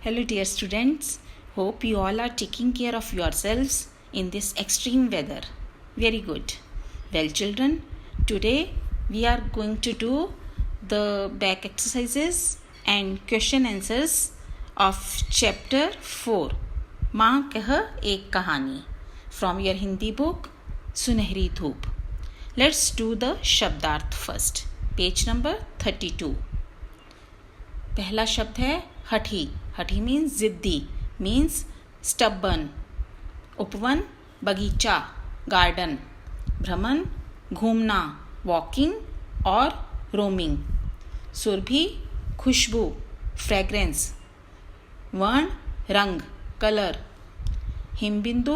Hello dear students, hope you all are taking care of yourselves in this extreme weather. Very good. Well children, today we are going to do the back exercises and question answers of chapter 4 माँ कह एक कहानी from your Hindi book सुनहरी धूप. Let's do the शब्दार्थ first. Page number 32. पहला शब्द है हठी. हठी मीन्स जिद्दी, मीन्स स्टबर्न. उपवन बगीचा, गार्डन. भ्रमण घूमना, वॉकिंग और रोमिंग. सुरभि खुशबू, फ्रेग्रेंस. वर्ण रंग, कलर. हिमबिंदु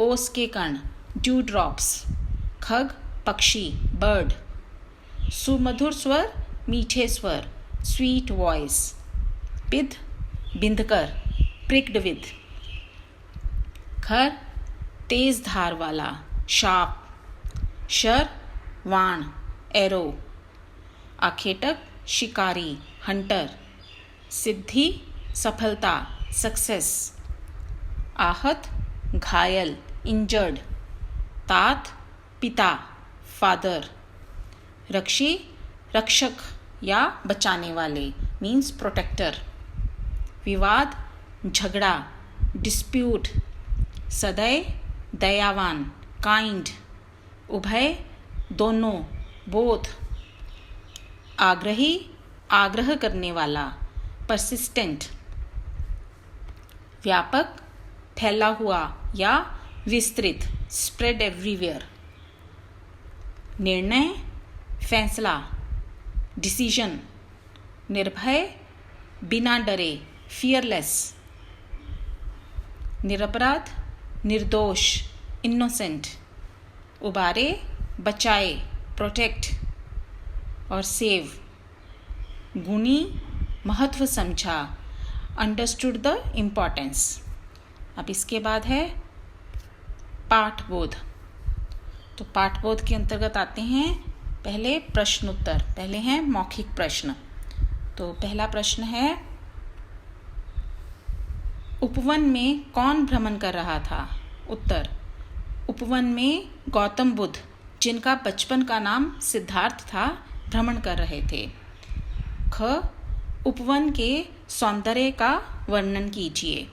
ओस के कण, ड्यू ड्रॉप्स. खग पक्षी, बर्ड. सुमधुर स्वर, मीठे स्वर, स्वीट वॉइस. बिद बिंदकर, प्रिक्ड विद. खर तेज धार वाला, शार्प. शर वाण, एरो. आखेटक शिकारी, हंटर. सिद्धि सफलता, सक्सेस. आहत घायल, इंजर्ड. तात पिता, फादर. रक्षी रक्षक या बचाने वाले, मीन्स प्रोटेक्टर. विवाद झगड़ा, डिस्प्यूट. सदैव दयावान, काइंड. उभय दोनों, बोथ. आग्रही आग्रह करने वाला, परसिस्टेंट. व्यापक फैला हुआ या विस्तृत, स्प्रेड एवरीवेयर. निर्णय फैसला, डिसीजन. निर्भय बिना डरे, फियरलेस. निरपराध निर्दोष, इनोसेंट. उबारे बचाए, प्रोटेक्ट और सेव. गुणी महत्व समझा, अंडरस्टूड द इम्पॉर्टेंस. अब इसके बाद है पाठबोध. तो पाठबोध के अंतर्गत आते हैं पहले प्रश्न उत्तर. पहले हैं मौखिक प्रश्न. तो पहला प्रश्न है, उपवन में कौन भ्रमण कर रहा था? उत्तर, उपवन में गौतम बुद्ध, जिनका बचपन का नाम सिद्धार्थ था, भ्रमण कर रहे थे. ख, उपवन के सौंदर्य का वर्णन कीजिए.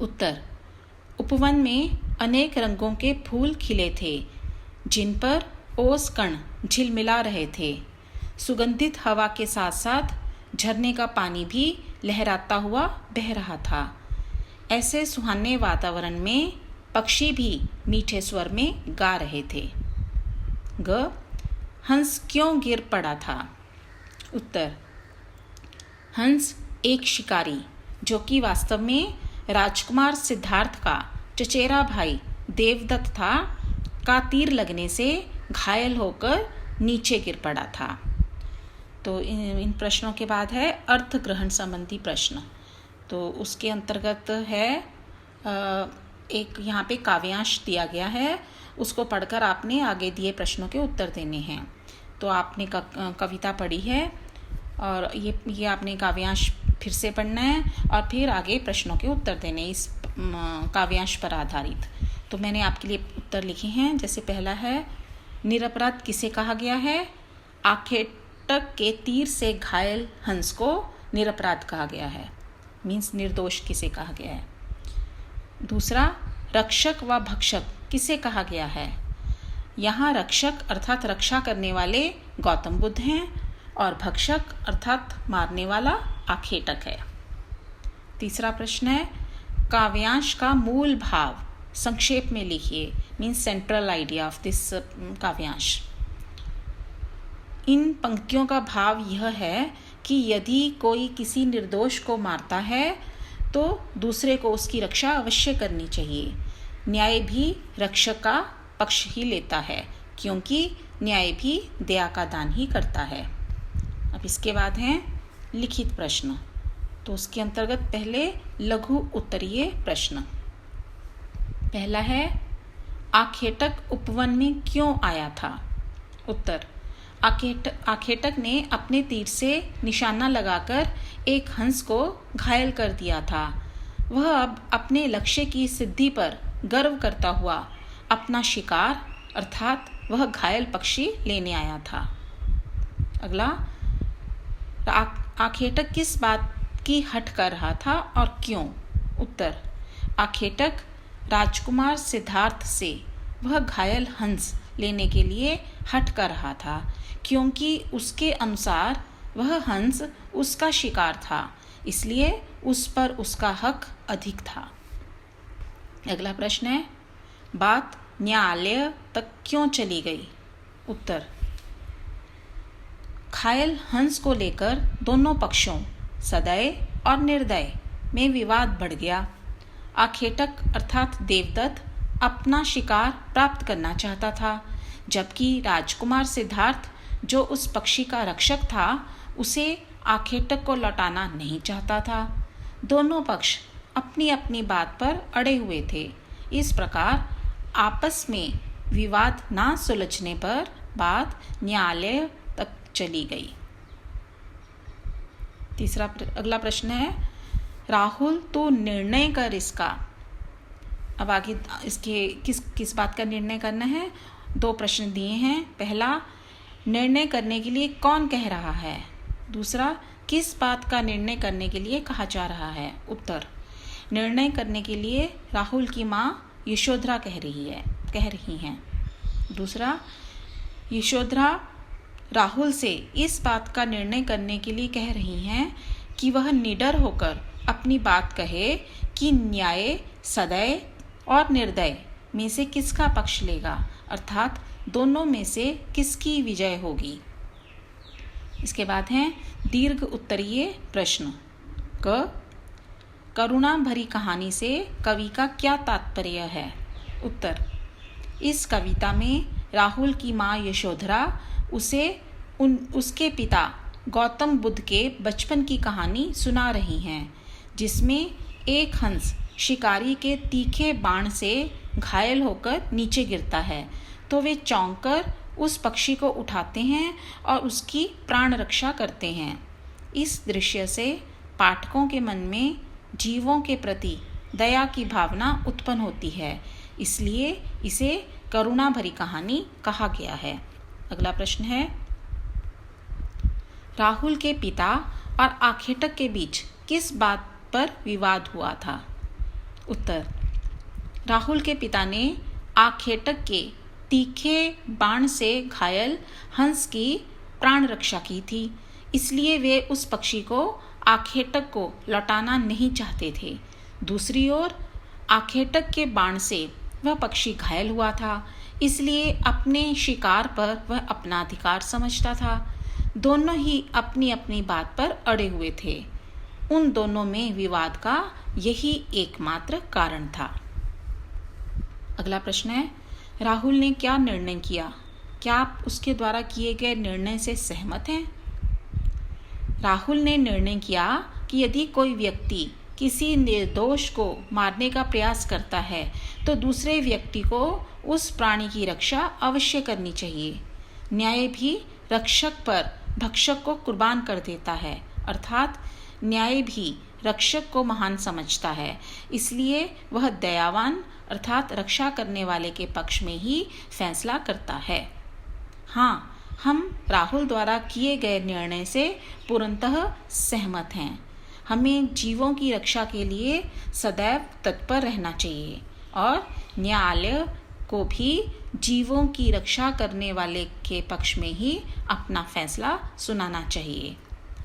उत्तर, उपवन में अनेक रंगों के फूल खिले थे, जिन पर ओस कण झिलमिला रहे थे. सुगंधित हवा के साथ साथ झरने का पानी भी लहराता हुआ बह रहा था. ऐसे सुहाने वातावरण में पक्षी भी मीठे स्वर में गा रहे थे. ग, हंस क्यों गिर पड़ा था? उत्तर, हंस एक शिकारी, जो कि वास्तव में राजकुमार सिद्धार्थ का चचेरा भाई देवदत्त था, का तीर लगने से घायल होकर नीचे गिर पड़ा था. तो इन प्रश्नों के बाद है अर्थ ग्रहण संबंधी प्रश्न. तो उसके अंतर्गत है एक यहाँ पे काव्यांश दिया गया है, उसको पढ़कर आपने आगे दिए प्रश्नों के उत्तर देने हैं. तो आपने कविता पढ़ी है और ये आपने काव्यांश फिर से पढ़ना है और फिर आगे प्रश्नों के उत्तर देने इस काव्यांश पर आधारित. तो मैंने आपके लिए उत्तर लिखे हैं. जैसे पहला है, निरपराध किसे कहा गया है? आखेटक के तीर से घायल हंस को निरपराध कहा गया है, मीन्स निर्दोष किसे कहा गया है. दूसरा, रक्षक व भक्षक किसे कहा गया है? यहाँ रक्षक अर्थात रक्षा करने वाले गौतम बुद्ध हैं और भक्षक अर्थात मारने वाला आखेटक है. तीसरा प्रश्न है, काव्यांश का मूल भाव संक्षेप में लिखिए, means central idea of this काव्यांश. इन पंक्तियों का भाव यह है कि यदि कोई किसी निर्दोष को मारता है तो दूसरे को उसकी रक्षा अवश्य करनी चाहिए. न्याय भी रक्षक का पक्ष ही लेता है, क्योंकि न्याय भी दया का दान ही करता है. अब इसके बाद हैं लिखित प्रश्न. तो उसके अंतर्गत पहले लघु उत्तरीय प्रश्न. पहला है, आखेटक उपवन में क्यों आया था? उत्तर, आखेटक ने अपने तीर से निशाना लगाकर एक हंस को घायल कर दिया था। वह अब अपने लक्ष्य की सिद्धि पर गर्व करता हुआ अपना शिकार अर्थात वह घायल पक्षी लेने आया था। अगला, आखेटक किस बात की हट कर रहा था और क्यों? उत्तर, आखेटक राजकुमार सिद्धार्थ से वह घायल हंस लेने के लिए हट कर रहा था, क्योंकि उसके अनुसार वह हंस उसका शिकार था, इसलिए उस पर उसका हक अधिक था। अगला प्रश्न है, बात न्यायालय तक क्यों चली गई? उत्तर, घायल हंस को लेकर दोनों पक्षों सदय और निर्दय में विवाद बढ़ गया। आखेटक अर्थात देवदत्त अपना शिकार प्राप्त करना चाहता था, जबकि राजकुमार सिद्धार्थ जो उस पक्षी का रक्षक था उसे आखेटक को लौटाना नहीं चाहता था। दोनों पक्ष अपनी अपनी बात पर अड़े हुए थे। इस प्रकार आपस में विवाद ना सुलझने पर बात न्यायालय तक चली गई। अगला प्रश्न है, राहुल तू निर्णय कर इसका। अब आगे इसके किस बात का निर्णय करना है? 2 प्रश्न दिए हैं। पहला, निर्णय करने के लिए कौन कह रहा है? दूसरा, किस बात का निर्णय करने के लिए कहा जा रहा है? उत्तर, निर्णय करने के लिए राहुल की माँ यशोधरा कह रही हैं। दूसरा, यशोधरा राहुल से इस बात का निर्णय करने के लिए कह रही हैं कि वह निडर होकर अपनी बात कहे कि न्याय सदय और निर्दय में से किसका पक्ष लेगा, अर्थात दोनों में से किसकी विजय होगी। इसके बाद है दीर्घ उत्तरीय प्रश्न। करुणा भरी कहानी से कवि का क्या तात्पर्य है? उत्तर, इस कविता में राहुल की माँ यशोधरा उसे उसके पिता गौतम बुद्ध के बचपन की कहानी सुना रही हैं, जिसमें एक हंस शिकारी के तीखे बाण से घायल होकर नीचे गिरता है, तो वे चौंक कर उस पक्षी को उठाते हैं और उसकी प्राण रक्षा करते हैं। इस दृश्य से पाठकों के मन में जीवों के प्रति दया की भावना उत्पन्न होती है, इसलिए इसे करुणा भरी कहानी कहा गया है। अगला प्रश्न है, राहुल के पिता और आखेटक के बीच किस बात पर विवाद हुआ था? उत्तर, राहुल के पिता ने आखेटक के तीखे बाण से घायल हंस की प्राण रक्षा की थी, इसलिए वे उस पक्षी को आखेटक को लौटाना नहीं चाहते थे। दूसरी ओर आखेटक के बाण से वह पक्षी घायल हुआ था, इसलिए अपने शिकार पर वह अपना अधिकार समझता था। दोनों ही अपनी अपनी बात पर अड़े हुए थे। उन दोनों में विवाद का यही एकमात्र कारण था। अगला प्रश्न है, राहुल ने क्या निर्णय किया? क्या आप उसके द्वारा किए गए निर्णय से सहमत हैं? राहुल ने निर्णय किया कि यदि कोई व्यक्ति किसी निर्दोष को मारने का प्रयास करता है तो दूसरे व्यक्ति को उस प्राणी की रक्षा अवश्य करनी चाहिए। न्याय भी रक्षक पर भक्षक को कुर्बान कर देता है, अर्थात न्याय भी रक्षक को महान समझता है, इसलिए वह दयावान अर्थात रक्षा करने वाले के पक्ष में ही फैसला करता है। हाँ, हम राहुल द्वारा किए गए निर्णय से पूर्णतः सहमत हैं। हमें जीवों की रक्षा के लिए सदैव तत्पर रहना चाहिए और न्यायालय को भी जीवों की रक्षा करने वाले के पक्ष में ही अपना फैसला सुनाना चाहिए।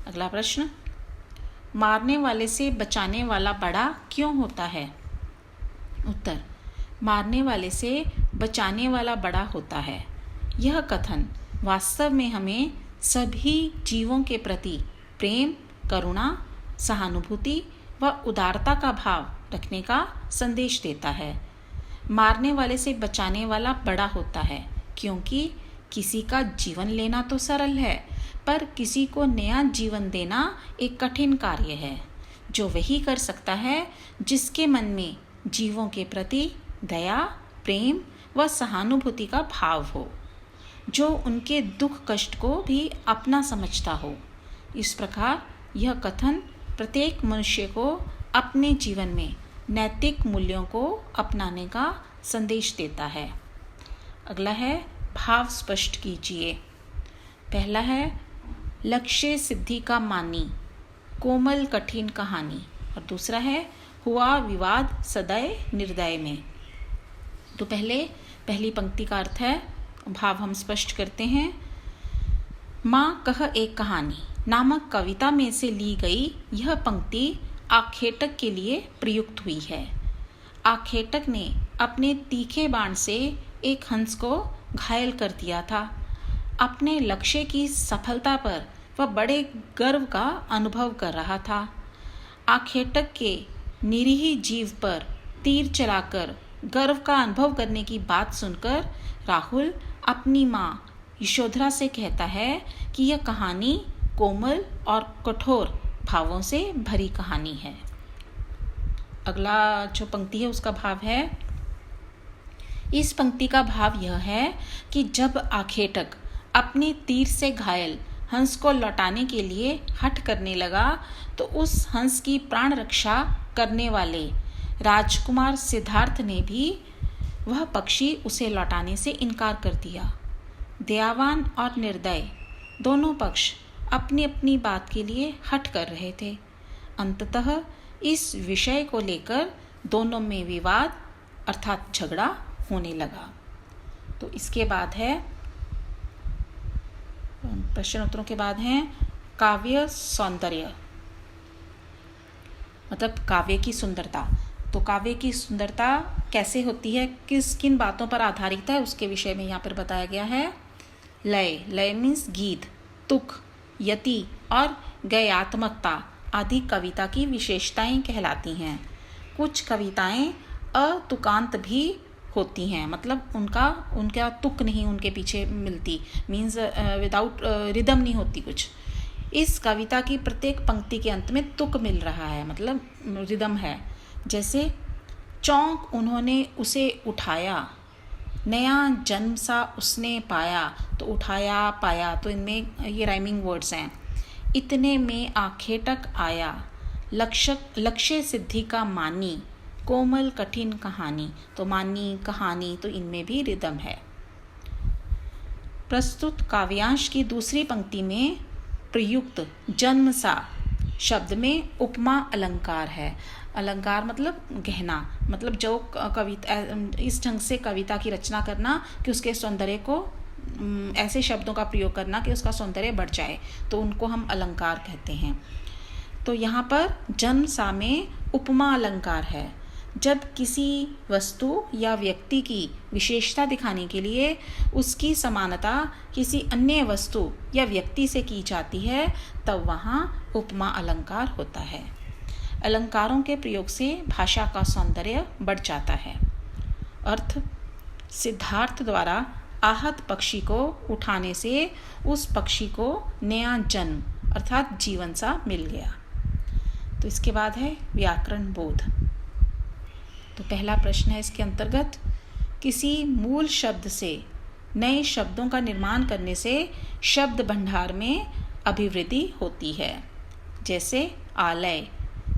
अगला प्रश्न, मारने वाले से बचाने वाला बड़ा क्यों होता है? उत्तर, मारने वाले से बचाने वाला बड़ा होता है। यह कथन वास्तव में हमें सभी जीवों के प्रति प्रेम, करुणा, सहानुभूति व उदारता का भाव रखने का संदेश देता है। मारने वाले से बचाने वाला बड़ा होता है, क्योंकि किसी का जीवन लेना तो सरल है, पर किसी को नया जीवन देना एक कठिन कार्य है, जो वही कर सकता है जिसके मन में जीवों के प्रति दया, प्रेम व सहानुभूति का भाव हो। जो उनके दुख कष्ट को भी अपना समझता हो। इस प्रकार यह कथन प्रत्येक मनुष्य को अपने जीवन में नैतिक मूल्यों को अपनाने का संदेश देता है। अगला है भाव स्पष्ट कीजिए। पहला है लक्ष्य सिद्धि का मानी, कोमल कठिन कहानी, और दूसरा है हुआ विवाद सदय निर्दय में। तो पहली पंक्ति का अर्थ है, भाव हम स्पष्ट करते हैं। माँ कह एक कहानी नामक कविता में से ली गई यह पंक्ति आखेटक के लिए प्रयुक्त हुई है। आखेटक ने अपने तीखे बाण से एक हंस को घायल कर दिया था। अपने लक्ष्य की सफलता पर वह बड़े गर्व का अनुभव कर रहा था। आखेटक के निरीह जीव पर तीर चलाकर गर्व का अनुभव करने की बात सुनकर राहुल अपनी माँ यशोधरा से कहता है कि यह कहानी कोमल और कठोर भावों से भरी कहानी है। अगला जो पंक्ति है उसका भाव है, इस पंक्ति का भाव यह है कि जब आखेटक अपने तीर से घायल हंस को लौटाने के लिए हठ करने लगा तो उस हंस की प्राण रक्षा करने वाले राजकुमार सिद्धार्थ ने भी वह पक्षी उसे लौटाने से इनकार कर दिया। दयावान और निर्दय दोनों पक्ष अपनी अपनी बात के लिए हठ कर रहे थे। अंततः इस विषय को लेकर दोनों में विवाद अर्थात झगड़ा होने लगा। तो इसके बाद है प्रश्न उत्तरों के बाद है काव्य सौंदर्य, मतलब काव्य की सुंदरता। तो काव्य की सुंदरता कैसे होती है, किन बातों पर आधारित है, उसके विषय में यहाँ पर बताया गया है। लय मीन्स गीत, तुक, यति और गयात्मकता आदि कविता की विशेषताएं कहलाती हैं। कुछ कविताएं अतुकांत भी होती हैं, मतलब उनका तुक नहीं उनके पीछे मिलती, मीन्स विदाउट रिदम नहीं होती कुछ। इस कविता की प्रत्येक पंक्ति के अंत में तुक मिल रहा है, मतलब रिदम है। जैसे चौंक उन्होंने उसे उठाया, नया जन्म सा उसने पाया, तो उठाया पाया, तो इनमें ये राइमिंग वर्ड्स हैं। इतने में आखेटक आया, लक्ष्य सिद्धि का मानी, कोमल कठिन कहानी, तो मानी कहानी, तो इनमें भी रिदम है। प्रस्तुत काव्यांश की दूसरी पंक्ति में प्रयुक्त जन्म सा शब्द में उपमा अलंकार है। अलंकार मतलब गहना, मतलब जो कविता इस ढंग से कविता की रचना करना कि उसके सौंदर्य को ऐसे शब्दों का प्रयोग करना कि उसका सौंदर्य बढ़ जाए, तो उनको हम अलंकार कहते हैं। तो यहाँ पर जन्म सा में उपमा अलंकार है। जब किसी वस्तु या व्यक्ति की विशेषता दिखाने के लिए उसकी समानता किसी अन्य वस्तु या व्यक्ति से की जाती है, तब वहाँ उपमा अलंकार होता है। अलंकारों के प्रयोग से भाषा का सौंदर्य बढ़ जाता है। अर्थ, सिद्धार्थ द्वारा आहत पक्षी को उठाने से उस पक्षी को नया जन्म अर्थात जीवन सा मिल गया। तो इसके बाद है व्याकरण बोध। तो पहला प्रश्न है इसके अंतर्गत, किसी मूल शब्द से नए शब्दों का निर्माण करने से शब्द भंडार में अभिवृद्धि होती है। जैसे आलय,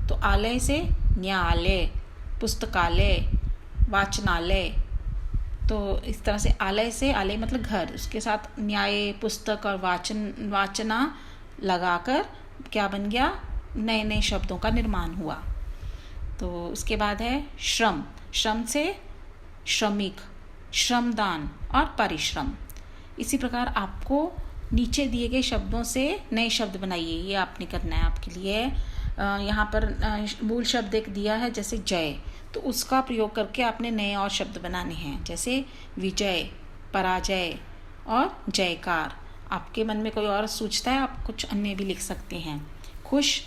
तो आलय से न्यायालय, पुस्तकालय, वाचनालय, तो इस तरह से आलय से, आलय मतलब घर, उसके साथ न्याय, पुस्तक और वाचना लगाकर क्या बन गया, नए नए शब्दों का निर्माण हुआ। तो उसके बाद है श्रम, श्रम से श्रमिक, श्रमदान और परिश्रम। इसी प्रकार आपको नीचे दिए गए शब्दों से नए शब्द बनाइए, ये आपने करना है आपके लिए। यहाँ पर मूल शब्द एक दिया है जैसे जय, तो उसका प्रयोग करके आपने नए और शब्द बनाने हैं, जैसे विजय, पराजय और जयकार। आपके मन में कोई और सूझता है, आप कुछ अन्य भी लिख सकते हैं। खुश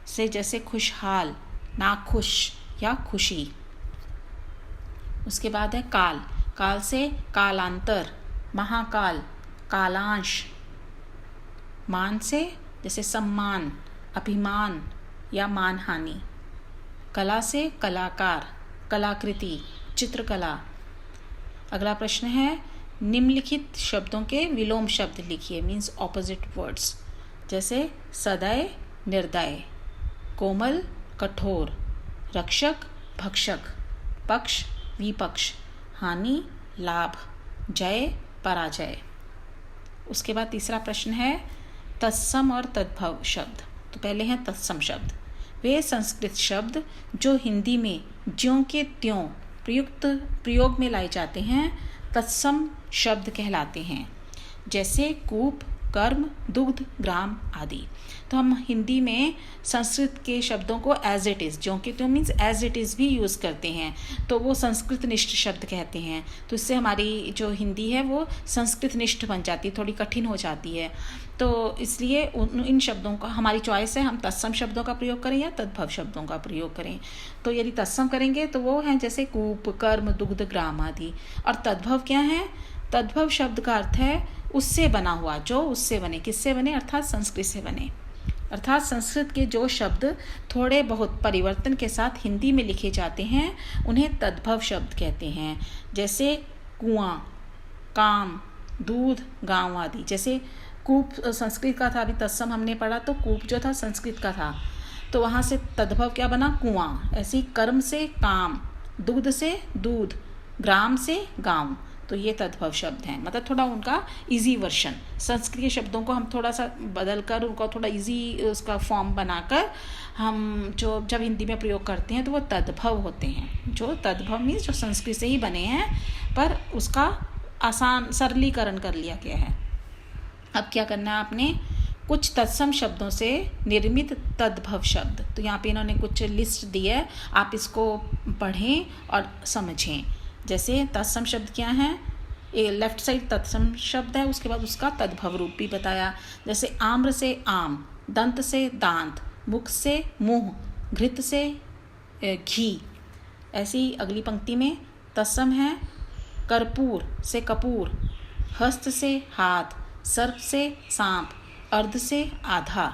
से जैसे खुशहाल, नाखुश या खुशी। उसके बाद है काल, काल से कालांतर, महाकाल, कालांश। मान से जैसे सम्मान, अभिमान या मानहानि। कला से कलाकार, कलाकृति, चित्रकला। अगला प्रश्न है निम्नलिखित शब्दों के विलोम शब्द लिखिए, मीन्स ऑपोजिट वर्ड्स। जैसे सदय निर्दय, कोमल कठोर, रक्षक भक्षक, पक्ष विपक्ष, हानि लाभ, जय पराजय। उसके बाद तीसरा प्रश्न है तत्सम और तद्भव शब्द। तो पहले हैं तत्सम शब्द। वे संस्कृत शब्द जो हिंदी में ज्यों के त्यों प्रयोग में लाए जाते हैं तत्सम शब्द कहलाते हैं। जैसे कूप, कर्म, दुग्ध, ग्राम आदि। तो हम हिंदी में संस्कृत के शब्दों को एज इट इज़, ज्यों के त्यों मीन्स एज इट इज़ भी यूज़ करते हैं, तो वो संस्कृत निष्ठ शब्द कहते हैं। तो इससे हमारी जो हिंदी है वो संस्कृत निष्ठ बन जाती है, थोड़ी कठिन हो जाती है। तो इसलिए इन शब्दों का हमारी चॉइस है, हम तत्सम शब्दों का प्रयोग करें या तद्भव शब्दों का प्रयोग करें। तो यदि तत्सम करेंगे तो वो हैं जैसे कूप, कर्म, दुग्ध, ग्राम आदि। और तद्भव क्या है? तद्भव शब्द का अर्थ है उससे बना हुआ, जो उससे बने। किससे बने? अर्थात संस्कृत से बने। अर्थात संस्कृत के जो शब्द थोड़े बहुत परिवर्तन के साथ हिंदी में लिखे जाते हैं उन्हें तद्भव शब्द कहते हैं। जैसे कुआं, काम, दूध, गांव आदि। जैसे कूप संस्कृत का था, अभी तत्सम हमने पढ़ा, तो कूप जो था संस्कृत का था, तो वहाँ से तद्भव क्या बना? कुआं। ऐसे ही कर्म से काम, दुग्ध से दूध, ग्राम से गांव। तो ये तद्भव शब्द हैं, मतलब थोड़ा उनका इजी वर्जन। संस्कृत के शब्दों को हम थोड़ा सा बदल कर उनका थोड़ा इजी उसका फॉर्म बनाकर हम जो जब हिंदी में प्रयोग करते हैं तो वो तद्भव होते हैं। जो तद्भव मीन्स जो संस्कृत से ही बने हैं पर उसका आसान सरलीकरण कर लिया गया है। अब क्या करना है आपने? कुछ तत्सम शब्दों से निर्मित तद्भव शब्द। तो यहाँ पे इन्होंने कुछ लिस्ट दी है, आप इसको पढ़ें और समझें। जैसे तत्सम शब्द क्या है? ये लेफ्ट साइड तत्सम शब्द है, उसके बाद उसका तद्भव रूप भी बताया। जैसे आम्र से आम, दंत से दांत, मुख से मुंह, घृत से घी। ऐसी अगली पंक्ति में तत्सम है कर्पूर से कपूर, हस्त से हाथ, सर्प से सांप, अर्ध से आधा।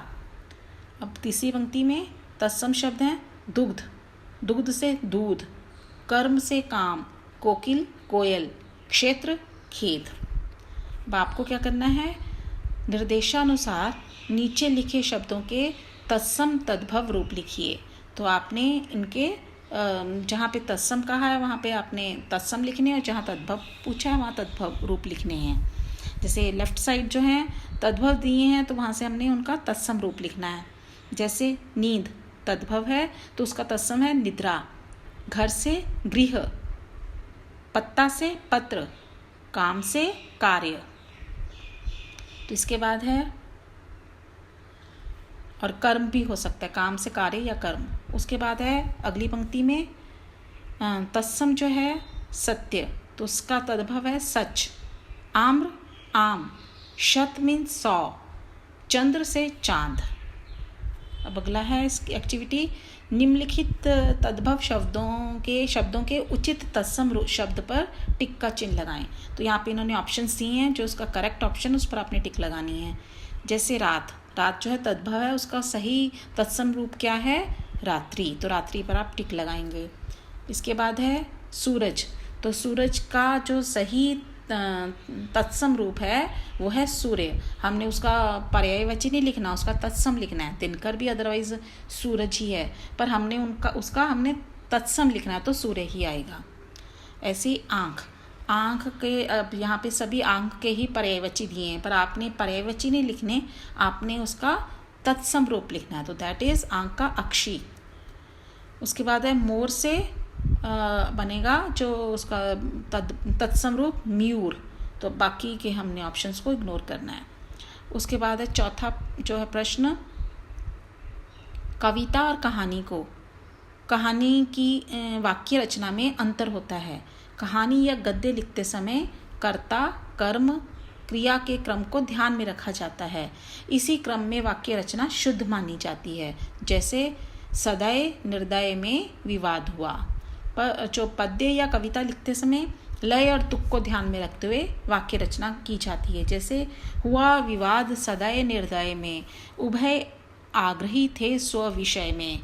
अब तीसरी पंक्ति में तत्सम शब्द हैं दुग्ध, दुग्ध से दूध, कर्म से काम, कोकिल कोयल, क्षेत्र खेत। अब आपको क्या करना है? निर्देशानुसार नीचे लिखे शब्दों के तत्सम तद्भव रूप लिखिए। तो आपने इनके जहाँ पे तत्सम कहा है वहाँ पे आपने तत्सम लिखने हैं, और जहाँ तद्भव पूछा है वहाँ तद्भव रूप लिखने हैं। जैसे लेफ्ट साइड जो है तद्भव दिए हैं तो वहाँ से हमने उनका तत्सम रूप लिखना है। जैसे नींद तद्भव है तो उसका तत्सम है निद्रा। घर से गृह, पत्ता से पत्र, काम से कार्य। तो इसके बाद है, और कर्म भी हो सकता है, काम से कार्य या कर्म। उसके बाद है अगली पंक्ति में तत्सम जो है सत्य, तो उसका तद्भव है सच। आम्र आम, शत मीन 100, चंद्र से चांद। अब अगला है इसकी एक्टिविटी, निम्नलिखित तद्भव शब्दों के उचित तत्सम शब्द पर टिक का चिन्ह लगाएं। तो यहाँ पे इन्होंने ऑप्शंस दिए हैं, जो उसका करेक्ट ऑप्शन उस पर आपने टिक लगानी है। जैसे रात, रात जो है तद्भव है, उसका सही तत्सम रूप क्या है? रात्रि। तो रात्रि पर आप टिक लगाएंगे। इसके बाद है सूरज, तो सूरज का जो सही तत्सम रूप है वो है सूर्य। हमने उसका पर्यायवाची नहीं लिखना, उसका तत्सम लिखना है। दिनकर भी अदरवाइज सूरज ही है, पर हमने उसका हमने तत्सम लिखना है तो सूर्य ही आएगा। ऐसी आँख, आँख के अब यहाँ पे सभी आँख के ही पर्यायवाची दिए हैं, पर आपने पर्यायवाची नहीं लिखने, आपने उसका तत्सम रूप लिखना है, तो दैट इज आँख का अक्षी। उसके बाद है मोर से बनेगा जो उसका तत्सम रूप मयूर। तो बाकी के हमने ऑप्शंस को इग्नोर करना है। उसके बाद है चौथा जो है प्रश्न, कविता और कहानी को, कहानी की वाक्य रचना में अंतर होता है। कहानी या गद्य लिखते समय कर्ता, कर्म, क्रिया के क्रम को ध्यान में रखा जाता है। इसी क्रम में वाक्य रचना शुद्ध मानी जाती है। जैसे सदय निर्दय में विवाद हुआ। पर जो पद्य या कविता लिखते समय लय और तुक को ध्यान में रखते हुए वाक्य रचना की जाती है। जैसे हुआ विवाद सदय निर्दय में, उभय आग्रही थे स्व विषय में।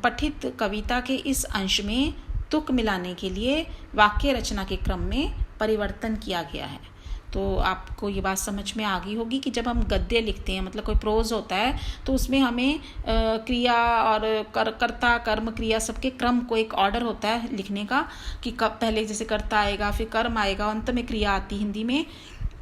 पठित कविता के इस अंश में तुक मिलाने के लिए वाक्य रचना के क्रम में परिवर्तन किया गया है। तो आपको ये बात समझ में आ गई होगी कि जब हम गद्य लिखते हैं, मतलब कोई प्रोज होता है, तो उसमें हमें क्रिया और कर्ता कर्म क्रिया सबके क्रम को, एक ऑर्डर होता है लिखने का कि कब पहले जैसे कर्ता आएगा, फिर कर्म आएगा, अंत में क्रिया आती हिंदी में,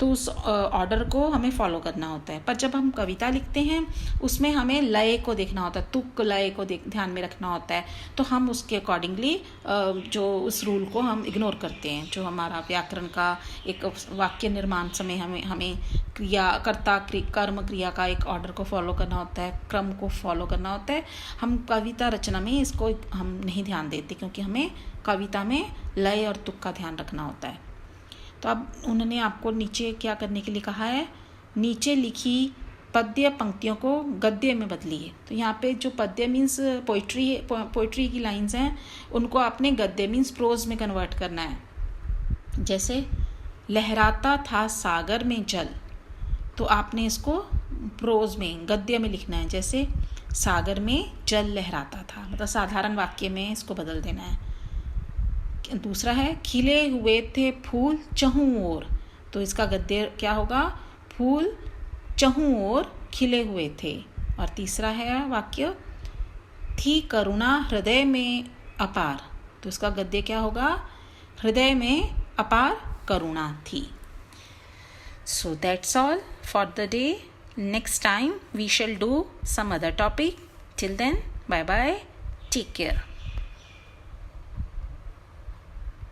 तो उस ऑर्डर को हमें फॉलो करना होता है। पर जब हम कविता लिखते हैं उसमें हमें लय को देखना होता है, तुक लय को ध्यान में रखना होता है। तो हम उसके अकॉर्डिंगली जो उस रूल को हम इग्नोर करते हैं। जो हमारा व्याकरण का एक वाक्य निर्माण समय हमें क्रिया कर्ता कर्म क्रिया का एक ऑर्डर को फॉलो करना होता है, क्रम को फॉलो करना होता है। हम कविता रचना में इसको हम नहीं ध्यान देते, क्योंकि हमें कविता में लय और तुक का ध्यान रखना होता है। तो अब उन्होंने आपको नीचे क्या करने के लिए कहा है, नीचे लिखी पद्य पंक्तियों को गद्य में बदलिए। तो यहाँ पे जो पद्य मीन्स पोइट्री की लाइंस हैं, उनको आपने गद्य मीन्स प्रोज में कन्वर्ट करना है। जैसे लहराता था सागर में जल, तो आपने इसको प्रोज में गद्य में लिखना है। जैसे सागर में जल लहराता था, मतलब साधारण वाक्य में इसको बदल देना है। दूसरा है खिले हुए थे फूल चहूँ ओर, तो इसका गद्य क्या होगा, फूल चहूँ ओर खिले हुए थे। और तीसरा है वाक्य थी करुणा हृदय में अपार, तो इसका गद्य क्या होगा, हृदय में अपार करुणा थी। So that's all for the day. Next time we shall do some other topic. Till then, bye bye. Take care.